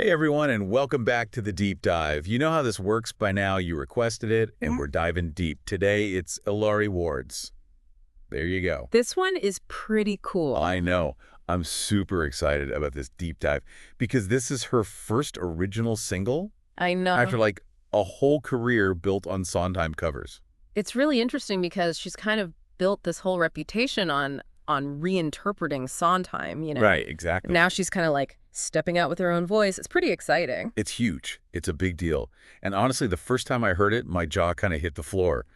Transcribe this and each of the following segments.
Hey everyone, and welcome back to the Deep Dive. You know how this works by now. You requested it, and we're diving deep. Today, it's Eleri Ward's. There you go. This one is pretty cool. I know. I'm super excited about this deep dive because this is her first original single I know. after like a whole career built on Sondheim covers. It's really interesting because she's kind of built this whole reputation on reinterpreting Sondheim, you know. Right, exactly. Now she's kind of like stepping out with her own voice. It's pretty exciting. It's huge. It's a big deal. And honestly, the first time I heard it, my jaw kind of hit the floor.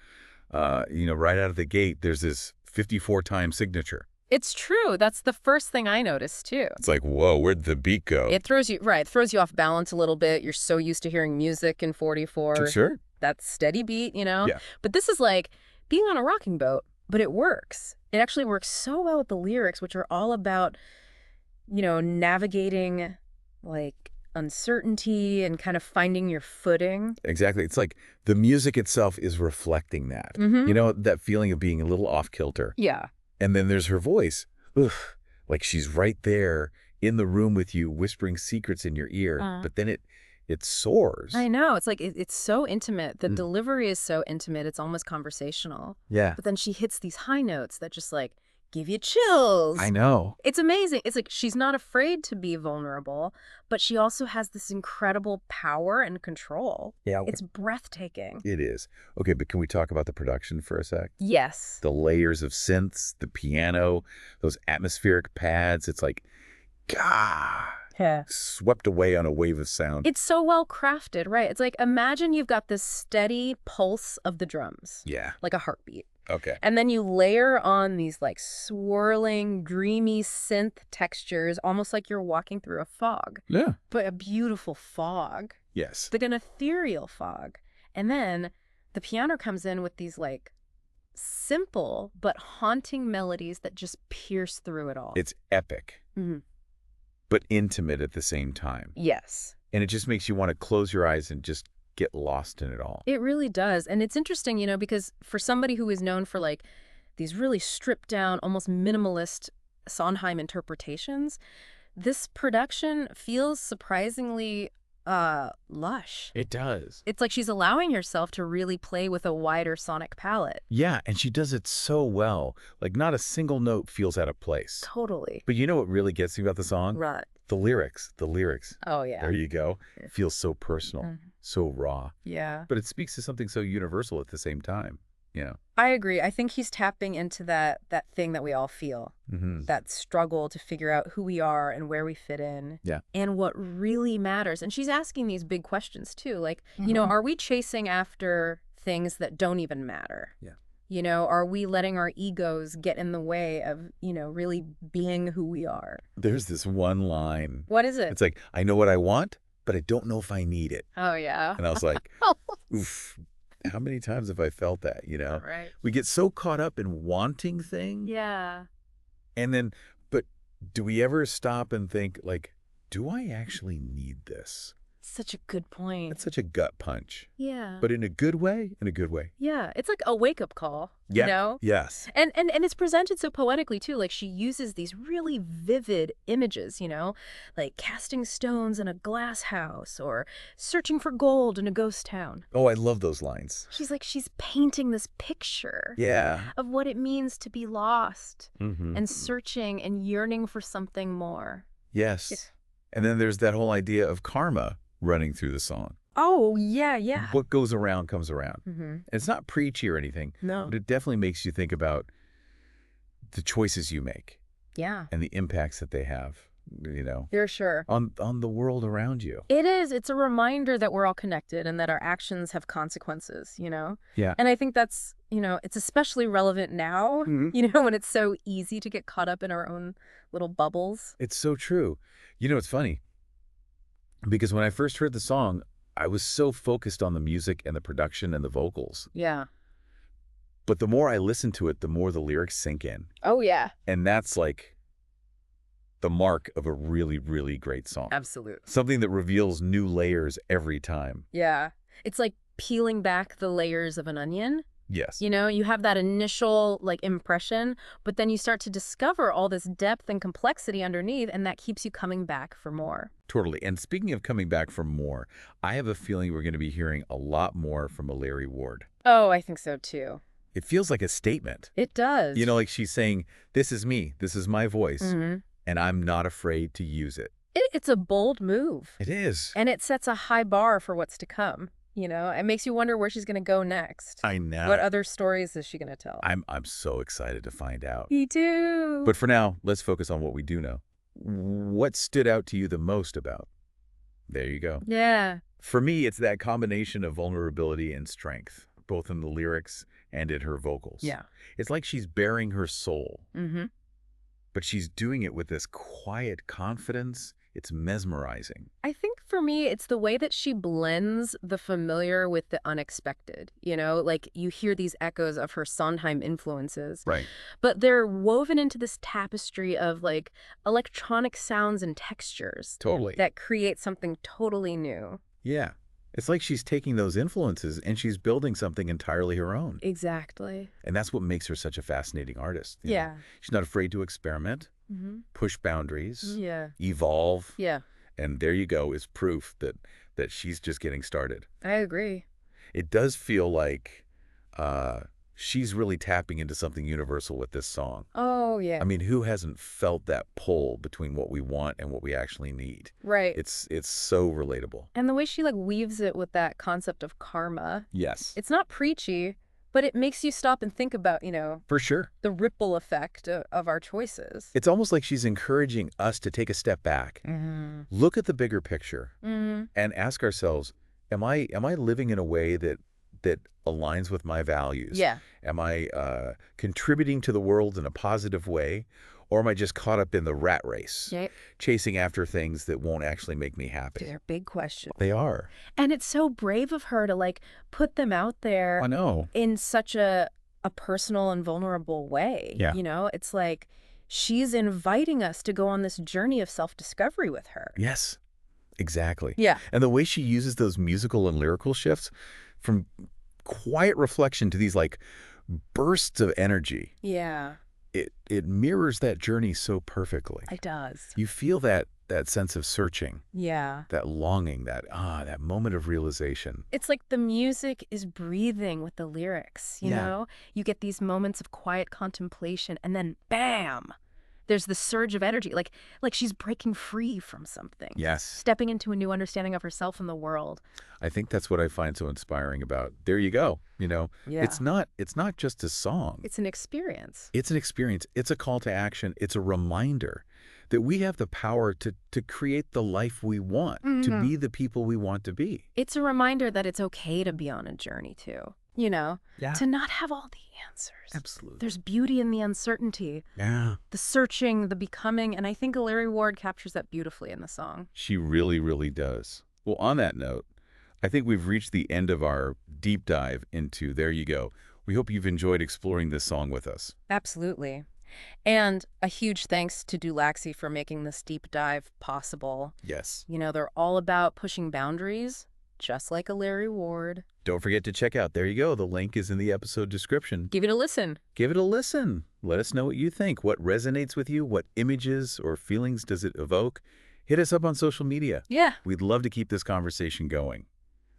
Right out of the gate, there's this 54-time signature. It's true. That's the first thing I noticed, too. It's like, whoa, where'd the beat go? It throws you off balance a little bit. You're so used to hearing music in 44. Sure. That steady beat, you know? Yeah. But this is like being on a rocking boat, but it works. It actually works so well with the lyrics, which are all about, navigating like uncertainty and kind of finding your footing. Exactly. It's like the music itself is reflecting that. Mm-hmm. You know, that feeling of being a little off kilter. Yeah. And then there's her voice. Oof, like she's right there in the room with you, whispering secrets in your ear. But then it soars. I know. It's like it's so intimate. The delivery is so intimate. It's almost conversational. Yeah. But then she hits these high notes that just like give you chills. I know. It's amazing. It's like she's not afraid to be vulnerable, but she also has this incredible power and control. Yeah. It's breathtaking. It is. Okay, but can we talk about the production for a sec? Yes. The layers of synths, the piano, those atmospheric pads. It's like, gah. Yeah. Swept away on a wave of sound. It's so well crafted, right? It's like, imagine you've got this steady pulse of the drums. Yeah. Like a heartbeat. Okay. And then you layer on these like swirling, dreamy synth textures, almost like you're walking through a fog. Yeah. But a beautiful fog. Yes. Like an ethereal fog. And then the piano comes in with these like simple but haunting melodies that just pierce through it all. It's epic. Mm-hmm. But intimate at the same time. Yes. And it just makes you want to close your eyes and just get lost in it all. It really does. And it's interesting, because for somebody who is known for like these really stripped down, almost minimalist Sondheim interpretations, this production feels surprisingly lush. It does. It's like she's allowing herself to really play with a wider sonic palette. Yeah, and she does it so well. Like not a single note feels out of place. Totally. But you know what really gets me about the song? Right. The lyrics. Oh, yeah. There you go. It feels so personal, so raw. Yeah. But it speaks to something so universal at the same time. Yeah. I agree. I think he's tapping into that thing that we all feel, that struggle to figure out who we are and where we fit in, and what really matters. And she's asking these big questions too, like, are we chasing after things that don't even matter? Yeah. Are we letting our egos get in the way of, really being who we are? There's this one line. What is it? It's like, I know what I want, but I don't know if I need it. Oh, yeah. And I was like, oof. How many times have I felt that, Right. We get so caught up in wanting things. Yeah. And then, but do we ever stop and think, like, do I actually need this? Such a good point. That's such a gut punch. Yeah. But in a good way, Yeah. It's like a wake-up call, Yeah. Yes. And it's presented so poetically, too. Like, she uses these really vivid images, like casting stones in a glass house or searching for gold in a ghost town. Oh, I love those lines. She's painting this picture of what it means to be lost and searching and yearning for something more. Yes. And then there's that whole idea of karma running through the song. Oh, yeah. What goes around comes around. Mm-hmm. It's not preachy or anything. No. But it definitely makes you think about the choices you make. Yeah. And the impacts that they have, For sure. on the world around you. It is. It's a reminder that we're all connected and that our actions have consequences, Yeah. And I think that's, it's especially relevant now, when it's so easy to get caught up in our own little bubbles. It's so true. It's funny. Because when I first heard the song, I was so focused on the music and the production and the vocals. Yeah. But the more I listen to it, the more the lyrics sink in. Oh, yeah. And that's like the mark of a really, really great song. Absolutely. Something that reveals new layers every time. Yeah. It's like peeling back the layers of an onion. Yes. You know, you have that initial like impression, but then you start to discover all this depth and complexity underneath, and that keeps you coming back for more. Totally. And speaking of coming back for more, I have a feeling we're going to be hearing a lot more from Eleri Ward. Oh, I think so too. It feels like a statement. It does. You know, like she's saying, this is me, this is my voice, and I'm not afraid to use it. It's a bold move. It is. And it sets a high bar for what's to come. You know, it makes you wonder where she's going to go next. I know. What other stories is she going to tell? I'm so excited to find out. Me too. But for now, let's focus on what we do know. What stood out to you the most about? There you go. Yeah. For me, it's that combination of vulnerability and strength, both in the lyrics and in her vocals. Yeah. It's like she's bearing her soul. Mm-hmm. But she's doing it with this quiet confidence. It's mesmerizing. I think for me, it's the way that she blends the familiar with the unexpected. You know, like you hear these echoes of her Sondheim influences. Right. But they're woven into this tapestry of like electronic sounds and textures. Totally. That create something totally new. Yeah. It's like she's taking those influences and she's building something entirely her own. Exactly. And that's what makes her such a fascinating artist. You Yeah. know? She's not afraid to experiment, push boundaries, Yeah. evolve. Yeah. And there you go is proof that she's just getting started. I agree. It does feel like she's really tapping into something universal with this song. Oh, yeah. I mean, who hasn't felt that pull between what we want and what we actually need? Right. It's so relatable. And the way she like weaves it with that concept of karma. Yes. It's not preachy, but it makes you stop and think about, you know, For sure. the ripple effect of our choices. It's almost like she's encouraging us to take a step back, look at the bigger picture, and ask ourselves, am I living in a way that aligns with my values? Yeah. Am I contributing to the world in a positive way? Or am I just caught up in the rat race, chasing after things that won't actually make me happy? They're big questions. They are. And it's so brave of her to like put them out there I know. in such a personal and vulnerable way. Yeah. You know, it's like she's inviting us to go on this journey of self-discovery with her. Yes, exactly. Yeah. And the way she uses those musical and lyrical shifts from quiet reflection to these like bursts of energy. Yeah. It mirrors that journey so perfectly. It does. You feel that sense of searching, Yeah. that longing, that moment of realization. It's like the music is breathing with the lyrics, you know? You get these moments of quiet contemplation and then bam! There's this surge of energy, like she's breaking free from something. Yes. Stepping into a new understanding of herself and the world. I think that's what I find so inspiring about There You Go. You know, it's not just a song. It's an experience. It's an experience. It's a call to action. It's a reminder that we have the power to create the life we want, to be the people we want to be. It's a reminder that it's okay to be on a journey too. You know, to not have all the answers. Absolutely. There's beauty in the uncertainty. Yeah. The searching, the becoming, and I think Eleri Ward captures that beautifully in the song. She really, really does. Well, on that note, I think we've reached the end of our deep dive into There You Go. We hope you've enjoyed exploring this song with us. Absolutely. And a huge thanks to Dulaxi for making this deep dive possible. Yes. You know, they're all about pushing boundaries, just like Eleri Ward. Don't forget to check out There You Go. The link is in the episode description. Give it a listen. Give it a listen. Let us know what you think. What resonates with you? What images or feelings does it evoke? Hit us up on social media. Yeah. We'd love to keep this conversation going.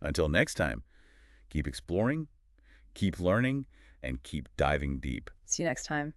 Until next time, keep exploring, keep learning, and keep diving deep. See you next time.